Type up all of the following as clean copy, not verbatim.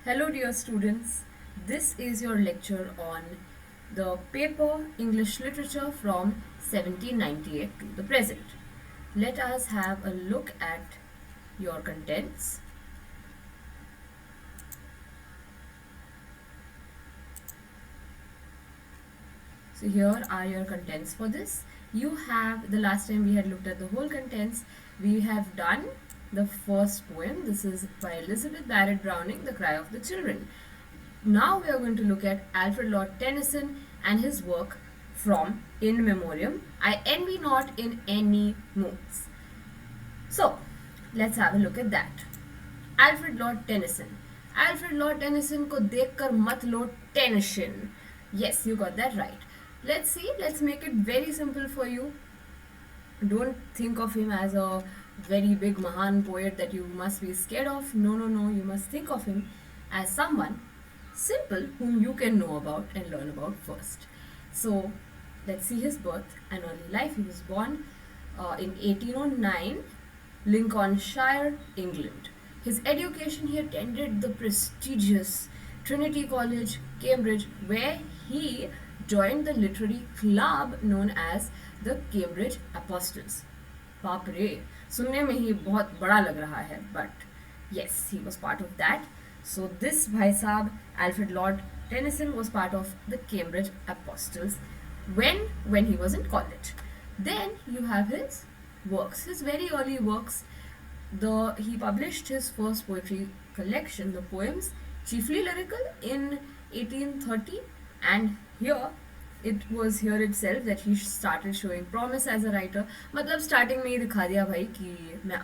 Hello, dear students. This is your lecture on the paper English Literature from 1798 to the present. Let us have a look at your contents. So here are your contents for this. You have, the last time we had looked at the whole contents, we have done the first poem. This is by Elizabeth Barrett Browning, The Cry of the Children. Now we are going to look at Alfred Lord Tennyson and his work from In Memoriam. I envy not in any moods. So, let's have a look at that. Alfred Lord Tennyson. Alfred Lord Tennyson को देखकर मत लो tension. Yes, you got that right. Let's see, let's make it very simple for you. Don't think of him as a very big Mahan poet that you must be scared of. No, you must think of him as someone simple whom you can know about and learn about first. So, let's see his birth and early life. He was born in 1809, Lincolnshire, England. His education, he attended the prestigious Trinity College, Cambridge, where he joined the literary club known as the Cambridge Apostles. बाप रे, सुनने में ही बहुत बड़ा लग रहा है, but yes, he was part of that. So this Bhai Saab, Alfred Lord Tennyson, was part of the Cambridge Apostles when he was in college. Then you have his works, his very early works. He published his first poetry collection, the poems, chiefly lyrical, in 1830, and here it was here itself that he started showing promise as a writer. मतलब starting में ही दिखा दिया भाई कि मैं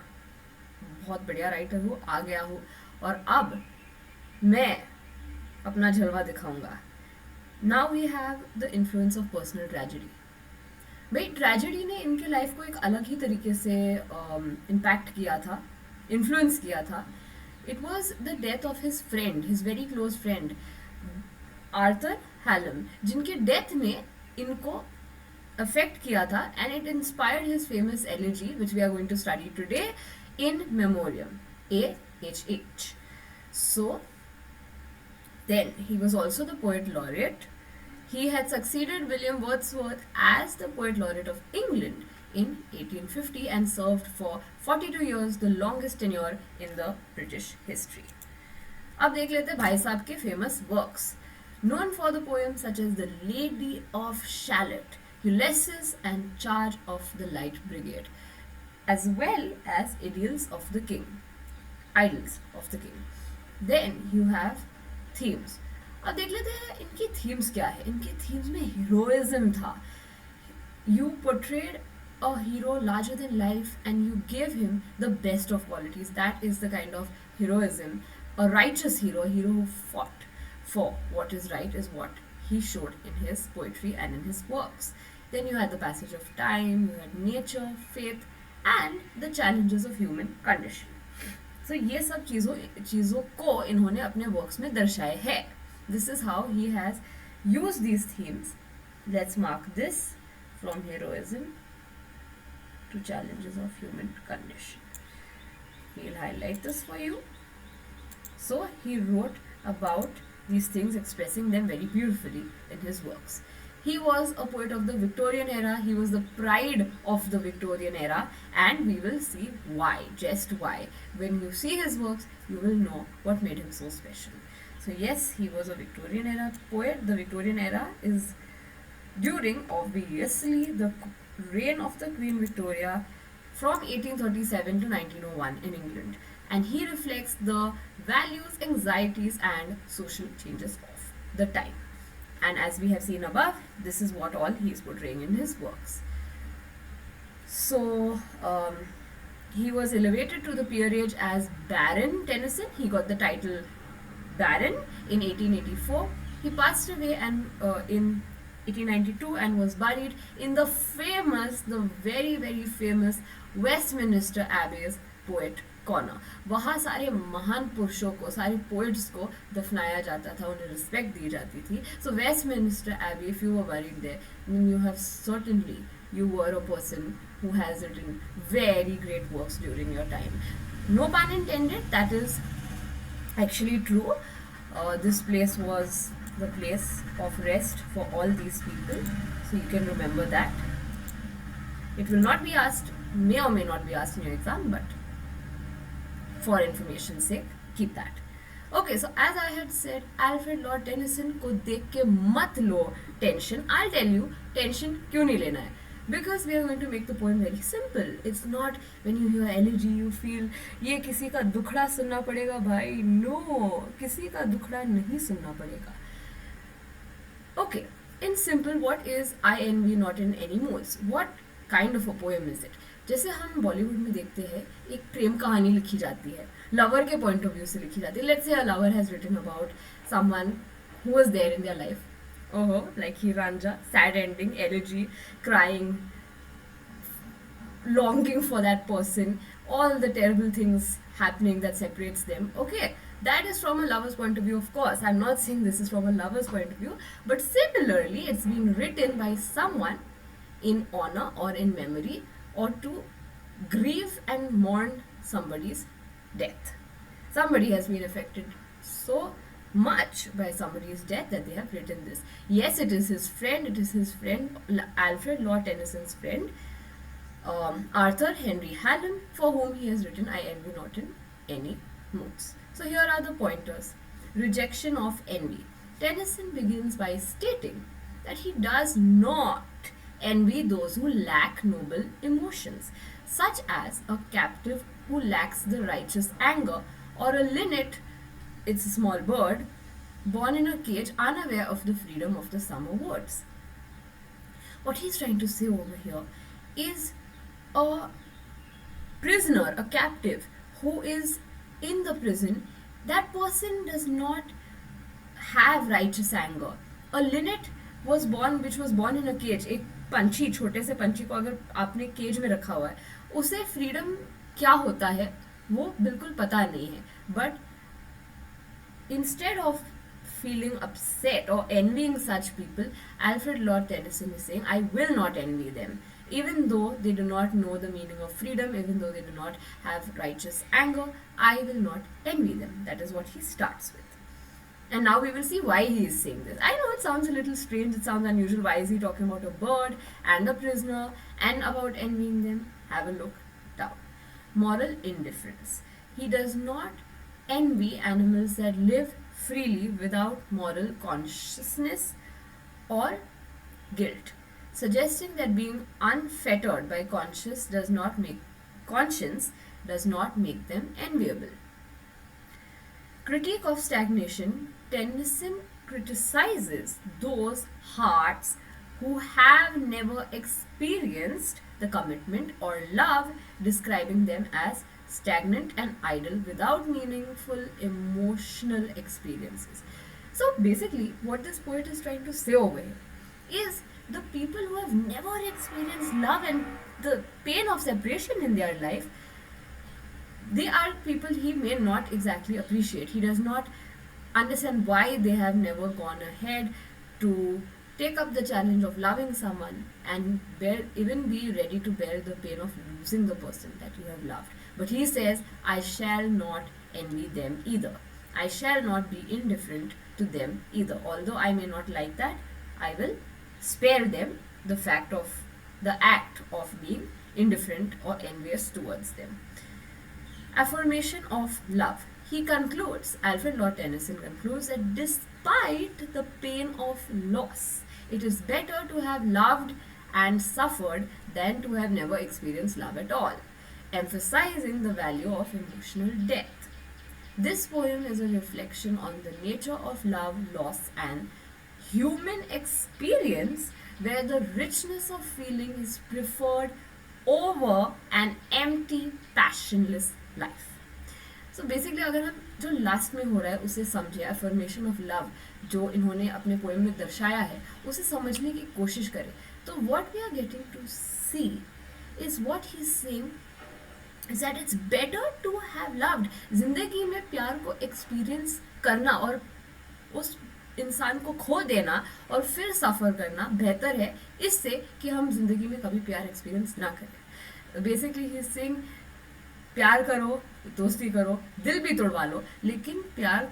बहुत बढ़िया writer हूँ, आ गया हूँ और अब मैं अपना जलवा दिखाऊंगा. Now we have the influence of personal tragedy. भाई ट्रेजेडी ने इनके लाइफ को एक अलग ही तरीके से इम्पैक्ट किया था, इन्फ्लुएंस किया था. It was the death of his friend, his very close friend Arthur Hallam, जिनके डेथ ने इनको अफेक्ट किया था. And it inspired his famous elegy which we are going to study today, In Memoriam, AHH. So then he was also the poet laureate. He had succeeded William Wordsworth as the Poet Laureate of England in 1850 and served for 42 years, the longest tenure in the British history. अब देख लेते हैं भाई साहब के famous works. Known for the poems such as The Lady of Shalott, Ulysses and Charge of the Light Brigade, as well as Idylls of the King. Idylls of the King. Then you have themes. अब देख लेते हैं इनकी themes क्या है. इनकी themes में heroism था. You portrayed a hero larger than life and you give him the best of qualities. That is the kind of heroism. A righteous hero, hero who fought for what is right, is what he showed in his poetry and in his works. Then you had the passage of time, you had nature, faith and the challenges of human condition. So ये सब चीज़ों को इन्होंने अपने works में दर्शाए है. This is how he has used these themes. Let's mark this from heroism to challenges of human condition. We'll highlight this for you. So he wrote about these things, expressing them very beautifully in his works. He was a poet of the Victorian era. He was the pride of the Victorian era, and we will see why, just why. When you see his works, you will know what made him so special. So yes, he was a Victorian era poet. The Victorian era is during, obviously, the reign of the Queen Victoria from 1837 to 1901 in England. And he reflects the values, anxieties and social changes of the time. And as we have seen above, this is what all he is portraying in his works. So, he was elevated to the peerage as Baron Tennyson. He got the title Baron in 1884. He passed away in 1892 and was buried in the very very famous Westminster Abbey's Poet Corner. वहाँ सारे महान पुरुषों को, सारे poets को दफनाया जाता था, उन्हें रिस्पेक्ट दी जाती थी. So Westminster Abbey, if you were buried there, then you have certainly, you were a person who has written very great works during your time. No pun intended, that is actually true. This place was the place of rest for all these people, so you can remember that. It will not be asked, may or may not be asked in your exam, but for information's sake, keep that. Okay, so as I had said, Alfred Lord Tennyson को देख के मत लो tension. I'll tell you tension क्यों नहीं लेना है. Because we are going to make the poem very simple. It's not when you hear elegy you feel ये किसी का दुखड़ा सुनना पड़ेगा भाई. No, किसी का दुखड़ा नहीं सुनना पड़ेगा. Okay, in simple, what is I envy not in any moods? What kind of a poem is it? जैसे हम बॉलीवुड में देखते हैं एक प्रेम कहानी लिखी जाती है, लवर के पॉइंट ऑफ व्यू से लिखी जाती है. Let's say a lover has written about someone who was there in their life. ओहो, like he Ranjha, sad ending, elegy, crying, longing for that person, all the terrible things happening that separates them. Okay, that is from a lover's point of view, of course. I'm not saying this is from a lover's point of view, but similarly, it's been written by someone in honor or in memory or to grieve and mourn somebody's death. Somebody has been affected so much by somebody's death that they have written this. Yes, it is his friend, Alfred Lord Tennyson's friend, Arthur Henry Hallam, for whom he has written I envy not in any moods. So here are the pointers. Rejection of envy. Tennyson begins by stating that he does not envy those who lack noble emotions, such as a captive who lacks the righteous anger, or a linnet, it's a small bird, born in a cage unaware of the freedom of the summer woods. What he's trying to say over here is a prisoner, a captive who is in the prison, that person does not have righteous anger. A linnet was born, which was born in a cage. एक पंछी, छोटे से पंछी को अगर आपने cage में रखा हुआ है, उसे फ्रीडम क्या होता है वो बिल्कुल पता नहीं है. But instead of feeling upset or envying such people, Alfred Lord Tennyson is saying, I will not envy them. Even though they do not know the meaning of freedom, even though they do not have righteous anger, I will not envy them. That is what he starts with. And now we will see why he is saying this. I know it sounds a little strange, it sounds unusual. Why is he talking about a bird and a prisoner and about envying them? Have a look down. Moral indifference. He does not envy animals that live freely without moral consciousness or guilt, suggesting that being unfettered by conscience does not make them enviable. Critique of stagnation. Tennyson criticizes those hearts who have never experienced the commitment or love, describing them as stagnant and idle without meaningful emotional experiences. So basically, what this poet is trying to say over here is the people who have never experienced love and the pain of separation in their life, they are people he may not exactly appreciate. He does not understand why they have never gone ahead to take up the challenge of loving someone and even be ready to bear the pain of losing the person that you have loved. But he says, I shall not envy them either. I shall not be indifferent to them either. Although I may not like that, I will spare them the act of being indifferent or envious towards them. Affirmation of love. He concludes, Alfred Lord Tennyson concludes that despite the pain of loss, it is better to have loved and suffered than to have never experienced love at all, emphasizing the value of emotional depth. This poem is a reflection on the nature of love, loss, and human experience, where the richness of feeling is preferred over an empty, passionless life. So basically, अगर हम जो last में हो रहा है उसे समझे, affirmation of love जो इन्होंने अपने पोएम में दर्शाया है उसे समझने की कोशिश करें, तो what we are getting to see is what he's saying is that it's better to have loved. जिंदगी में प्यार को एक्सपीरियंस करना और उस इंसान को खो देना और फिर सफ़र करना बेहतर है इससे कि हम जिंदगी में कभी प्यार एक्सपीरियंस ना करें. बेसिकली ही सिंग प्यार करो, दोस्ती करो, दिल भी तोड़वा लो, लेकिन प्यार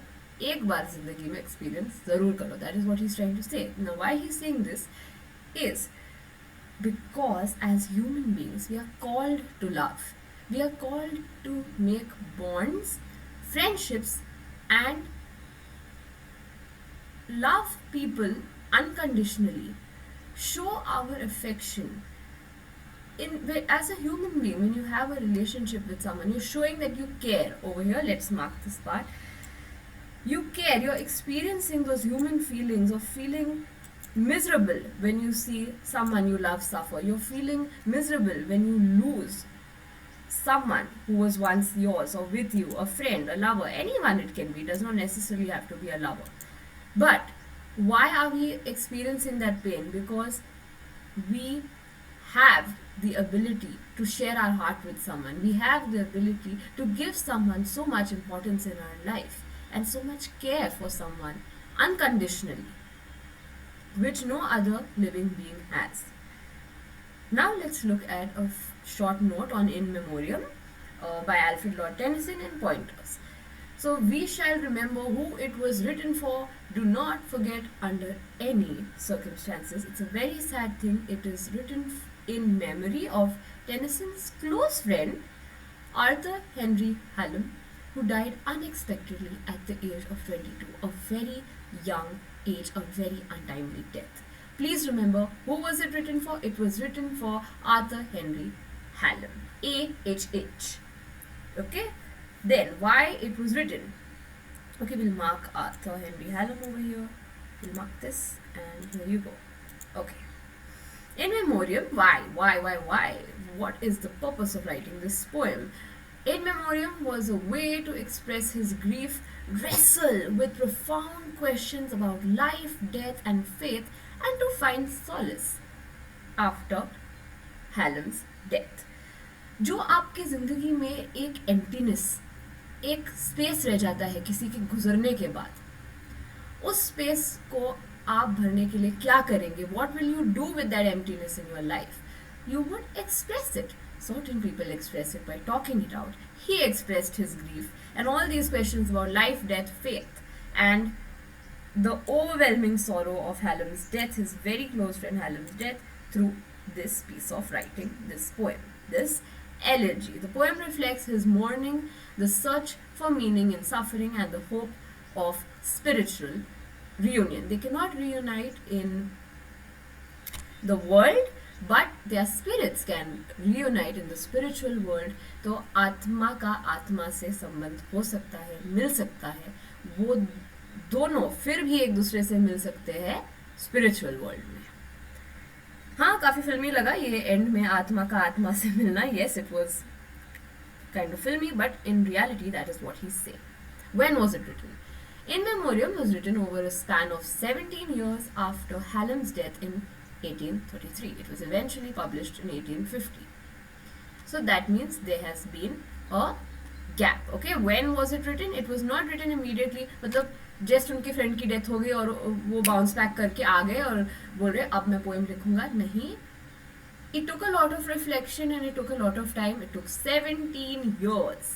एक बार जिंदगी में एक्सपीरियंस जरूर करो. That is what he is trying to say. Now why he is saying this is because as human beings we are called to love. We are called to make bonds, friendships, and love people unconditionally, show our affection. As a human being, when you have a relationship with someone, you're showing that you care. Over here, let's mark this part. You care, you're experiencing those human feelings of feeling miserable when you see someone you love suffer. You're feeling miserable when you lose someone who was once yours or with you, a friend, a lover, anyone it can be. It does not necessarily have to be a lover. But why are we experiencing that pain? Because we have the ability to share our heart with someone. We have the ability to give someone so much importance in our life and so much care for someone unconditionally, which no other living being has. Now let's look at a short note on In Memoriam by Alfred Lord Tennyson in pointers. So we shall remember who it was written for. Do not forget under any circumstances. It's a very sad thing. It is written in memory of Tennyson's close friend Arthur Henry Hallam, who died unexpectedly at the age of 22, a very young age, a very untimely death. Please remember, who was it written for? It was written for Arthur Henry Hallam, AHH. Okay? Then, why it was written? Okay, we'll mark Arthur Henry Hallam over here. We'll mark this, and here you go. Okay. In Memoriam, why? Why? What is the purpose of writing this poem? In Memoriam was a way to express his grief, wrestle with profound questions about life, death, and faith, and to find solace after Hallam's death. जो आपकी ज़िंदगी में एक emptiness, एक space रह जाता है किसी के गुजरने के बाद, उस स्पेस को आप भरने के लिए क्या करेंगे? What will you do with that emptiness in your life? You would express it. Certain people express it by talking it out. He expressed his grief and all these questions about life, death, faith, and the overwhelming sorrow of Hallam's death, his very close friend Hallam's death, through this piece of writing, this poem, this elegy. The poem reflects his mourning, the search for meaning in suffering, and the hope of spiritual reunion. They cannot reunite in the world, but their spirits can reunite in the spiritual world. तो आत्मा का आत्मा से संबंध हो सकता है, मिल सकता है. वो दोनों फिर भी एक दूसरे से मिल सकते हैं स्पिरिचुअल वर्ल्ड में. हाँ, काफी फिल्मी लगा ये एंड में आत्मा का आत्मा से मिलना. Yes, it was kind of filmy, but in reality that is what he's saying. When was it written? In Memoriam was written over a span of 17 years after Hallam's death in 1833. It was eventually published in 1850. So that means there has been a gap. Okay, when was it written? It was not written immediately. मतलब just उनके friend की death हो गई और वो bounce back करके आ गए और बोल रहे अब मैं पोएम लिखूंगा. नहीं, it took a lot of reflection and it took a lot of time. It took 17 years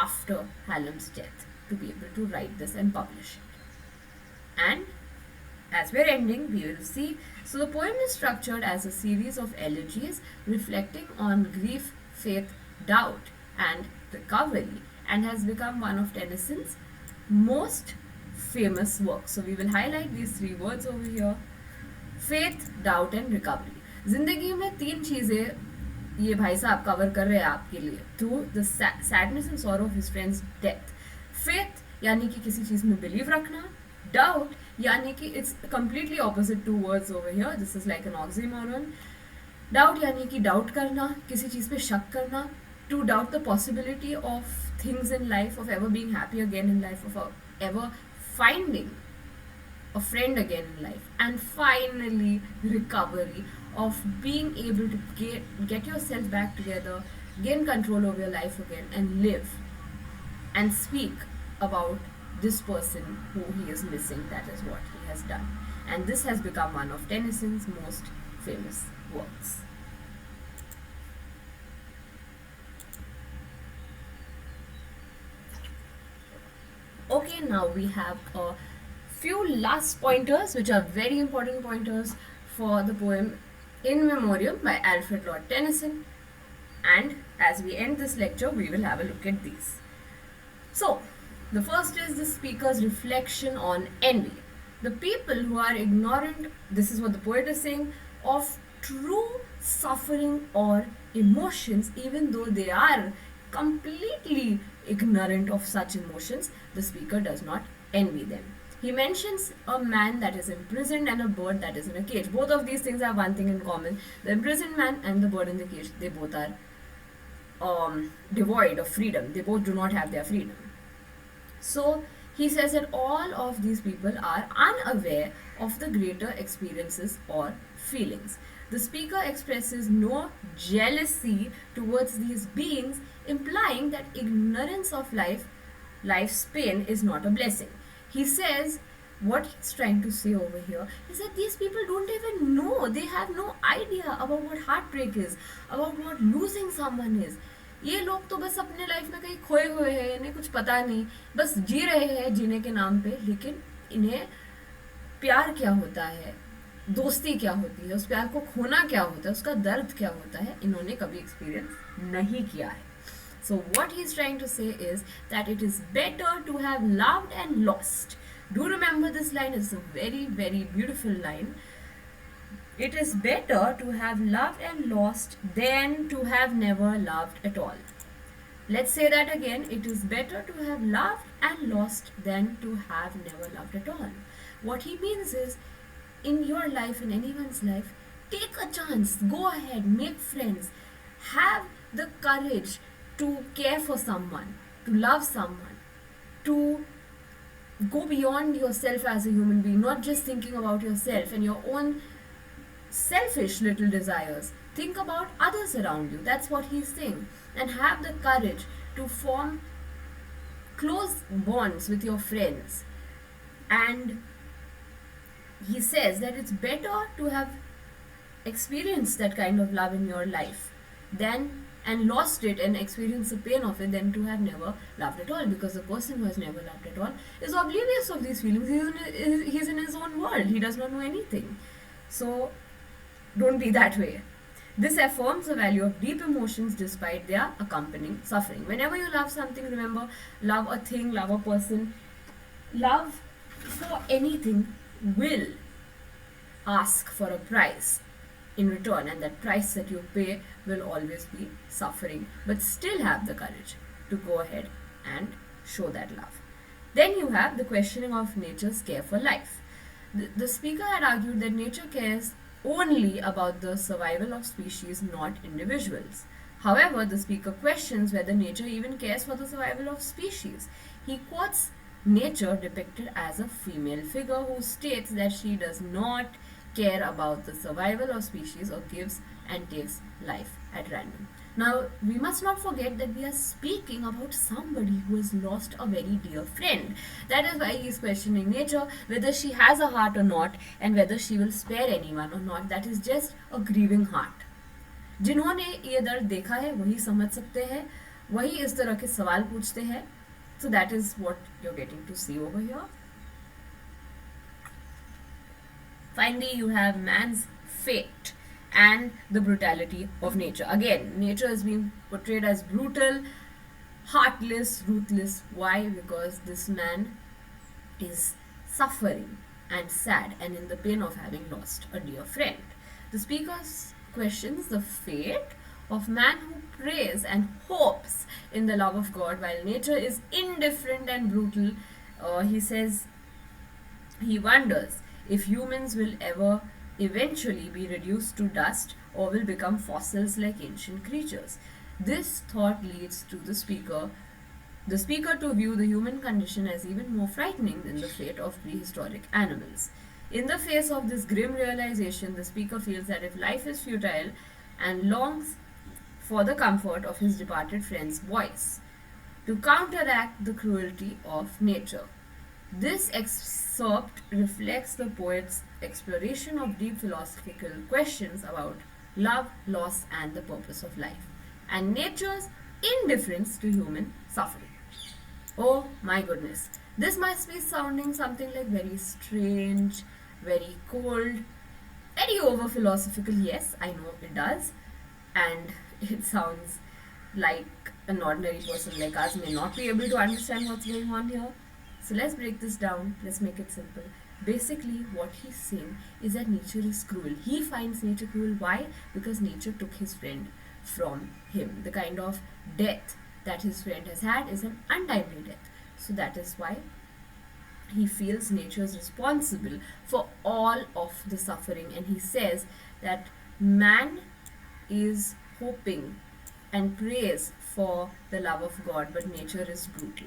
after Hallam's death to be able to write this and publish it. And as we're ending, we will see. So the poem is structured as a series of elegies reflecting on grief, faith, doubt, and recovery, and has become one of Tennyson's most famous works. So we will highlight these three words over here: faith, doubt, and recovery. जिंदगी में तीन चीजें ये भाई साहब cover कर रहे हैं आपके लिए through the sadness and sorrow of his friends death. Faith यानी कि किसी चीज में बिलीव रखना. डाउट यानी कि it's completely opposite to words over here. This is like an oxymoron. Doubt यानी कि डाउट करना, किसी चीज पे शक करना. To doubt the possibility of things in life, of ever being happy again in life, of ever finding a friend again in life, and finally recovery, of being able to get yourself back together, gain control over your life again, and live and speak about this person who he is missing. That is what he has done, and this has become one of Tennyson's most famous works. Okay, Now we have a few last pointers which are very important pointers for the poem In Memoriam by Alfred Lord Tennyson, and as we end this lecture we will have a look at these. So the first is the speaker's reflection on envy. The people who are ignorant, this is what the poet is saying, of true suffering or emotions, even though they are completely ignorant of such emotions, the speaker does not envy them. He mentions a man that is imprisoned and a bird that is in a cage. Both of these things have one thing in common. The imprisoned man and the bird in the cage, they both are devoid of freedom. They both do not have their freedom. So he says that all of these people are unaware of the greater experiences or feelings. The speaker expresses no jealousy towards these beings, implying that ignorance of life's pain is not a blessing. He says what he's trying to say over here is that these people don't even know, they have no idea about what heartbreak is, about what losing someone is. ये लोग तो बस अपने life में कहीं खोए हुए हैं, इन्हें कुछ पता नहीं, बस जी रहे हैं जीने के नाम पे, लेकिन इन्हें प्यार क्या होता है, दोस्ती क्या होती है, उस प्यार को खोना क्या होता है, उसका दर्द क्या होता है, इन्होंने कभी एक्सपीरियंस नहीं किया है. So what he's trying to say is that it is better to have loved and lost. Do remember this line, it's a very, very beautiful line. It is better to have loved and lost than to have never loved at all. Let's say that again. It is better to have loved and lost than to have never loved at all. What he means is, in your life, in anyone's life, take a chance, go ahead, make friends, have the courage to care for someone, to love someone, to go beyond yourself as a human being, not just thinking about yourself and your own selfish little desires. Think about others around you. That's what he's saying. And have the courage to form close bonds with your friends. And he says that it's better to have experienced that kind of love in your life and lost it and experienced the pain of it than to have never loved at all, because the person who has never loved at all is oblivious of these feelings. He's in his own world. He does not know anything. So don't be that way. This affirms the value of deep emotions despite their accompanying suffering. Whenever you love something, remember, love a thing, love a person, love for anything will ask for a price in return, and that price that you pay will always be suffering, but still have the courage to go ahead and show that love. Then you have the questioning of nature's care for life. The speaker had argued that nature cares only about the survival of species, not individuals. However, the speaker questions whether nature even cares for the survival of species. He quotes nature depicted as a female figure who states that she does not care about the survival of species or gives and takes life at random. Now, we must not forget that we are speaking about somebody who has lost a very dear friend. That is why he is questioning nature, whether she has a heart or not, and whether she will spare anyone or not. That is just a grieving heart. जिन्होंने ये दर्द देखा है वही समझ सकते हैं, वही इस तरह के सवाल पूछते हैं. So that is what you're getting to see over here. Finally, you have man's fate and the brutality of nature. Again, nature is being portrayed as brutal, heartless, ruthless. Why? Because this man is suffering and sad and in the pain of having lost a dear friend. The speaker questions the fate of man who prays and hopes in the love of God, while nature is indifferent and brutal. He says he wonders if humans will ever eventually be reduced to dust or will become fossils like ancient creatures. This thought leads to the speaker to view the human condition as even more frightening than the fate of prehistoric animals. In the face of this grim realization, the speaker feels that if life is futile and longs for the comfort of his departed friend's voice to counteract the cruelty of nature. This excerpt reflects the poet's exploration of deep philosophical questions about love, loss, and the purpose of life, and nature's indifference to human suffering. Oh my goodness, This must be sounding something like very strange, very cold, very over philosophical. Yes, I know it does. And it sounds like an ordinary person like us may not be able to understand what's going on here. So let's break this down. Let's make it simple. Basically, what he's saying is that nature is cruel. He finds nature cruel. Why? Because nature took his friend from him. The kind of death that his friend has had is an untimely death. So that is why he feels nature is responsible for all of the suffering, and he says that man is hoping and prays for the love of God, but nature is brutal.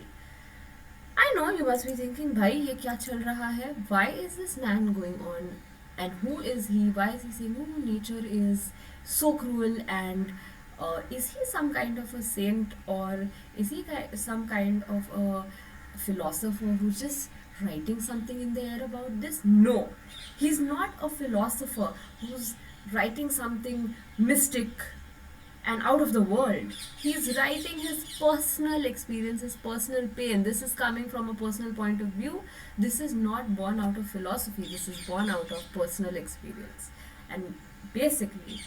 I know you must be thinking, भाई ये क्या चल रहा है? Why is this man going on? And who is he? Why is he saying, oh, nature is so cruel? And is he some kind of a saint, or is he some kind of a philosopher who's just writing something in the air about this? No, he's not a philosopher who's writing something mystic and out of the world. He's writing his personal experience, his personal pain. This is coming from a personal point of view. This is not born out of philosophy. This is born out of personal experience. And basically,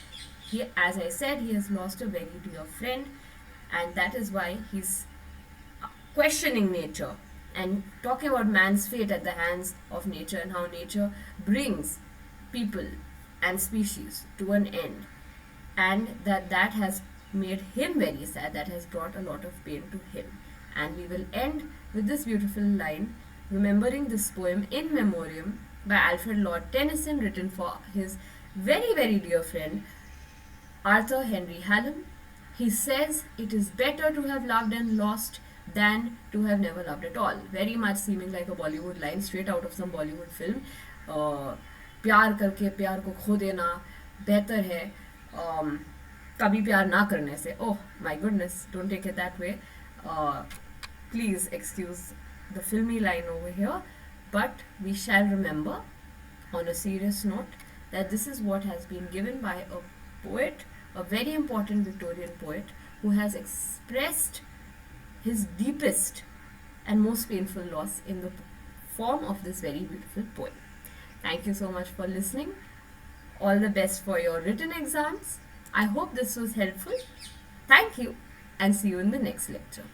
he, as I said, he has lost a very dear friend, and that is why he's questioning nature and talking about man's fate at the hands of nature, and how nature brings people and species to an end, and that has made him very sad, that has brought a lot of pain to him. And we will end with this beautiful line, remembering this poem in memoriam by Alfred Lord Tennyson, written for his very, very dear friend Arthur Henry Hallam. He says, it is better to have loved and lost than to have never loved at all. Very much seeming like a Bollywood line straight out of some Bollywood film. प्यार करके प्यार को खो देना बेहतर है कभी प्यार ना करने से. Oh my goodness, don't take it that way. Please excuse the filmy line over here, but we shall remember on a serious note that this is what has been given by a poet, a very important Victorian poet, who has expressed his deepest and most painful loss in the form of this very beautiful poem. Thank you so much for listening. All the best for your written exams. I hope this was helpful. Thank you, and see you in the next lecture.